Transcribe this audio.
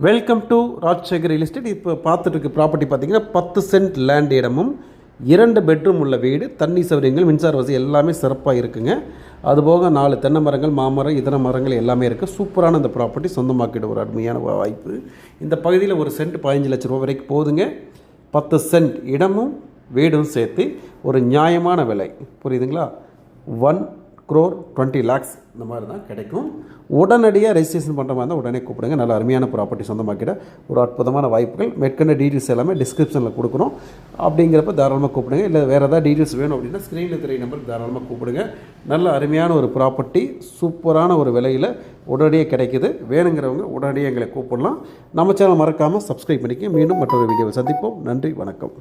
Welcome to Rajasekar real estate. இப்போ பார்த்துட்டு இருக்க ப்ராப்பர்ட்டி பார்த்தீங்கன்னா 10 சென்ட் லேண்ட் இடமும் 2 பெட்ரூம் உள்ள வீடு, தண்ணி சௌகரியங்கள், மின்சார வசதி எல்லாமே சிறப்பாக இருக்குங்க. அதுபோக 4 தென்னை மரங்கள், மாமரம், இதர மரங்கள் எல்லாமே இருக்குது. சூப்பரான இந்த ப்ராப்பர்ட்டி சொந்தமாக்கிட ஒரு அருமையான வாய்ப்பு. இந்த பகுதியில் ஒரு சென்ட் 15 லட்ச ரூபா வரைக்கும் போதுங்க. 10 சென்ட் இடமும் வீடும் சேர்த்து ஒரு நியாயமான விலை, புரியுதுங்களா? 1,20 lakhs இந்த மாதிரி தான் கிடைக்கும். உடனடியாக ரெஜிஸ்ட்ரேஷன் பண்ணுற மாதிரி இருந்தால் உடனே கூப்பிடுங்க. நல்ல அருமையான ப்ராப்பர்ட்டி சொந்தமாக்கிட ஒரு அற்புதமான வாய்ப்புகள். மேற்கொண்ட டீட்டெயில்ஸ் எல்லாமே டிஸ்கிரிப்ஷனில் கொடுக்குறோம். அப்படிங்கிறப்ப தாராளமாக கூப்பிடுங்க. இல்லை வேறு ஏதாவது டீட்டெயில்ஸ் வேணும் அப்படின்னா ஸ்க்ரீனில் தெரிய நம்பருக்கு தாராளமாக கூப்பிடுங்க. நல்ல அருமையான ஒரு ப்ராப்பர்ட்டி, சூப்பரான ஒரு விலையில் உடனடியாக கிடைக்குது. வேணுங்கிறவங்க உடனடியாக எங்களை கூப்பிடலாம். நம்ம சேனல் மறக்காமல் சப்ஸ்கிரைப் பண்ணிக்க. மீண்டும் மற்றொரு வீடியோவை சந்திப்போம். நன்றி, வணக்கம்.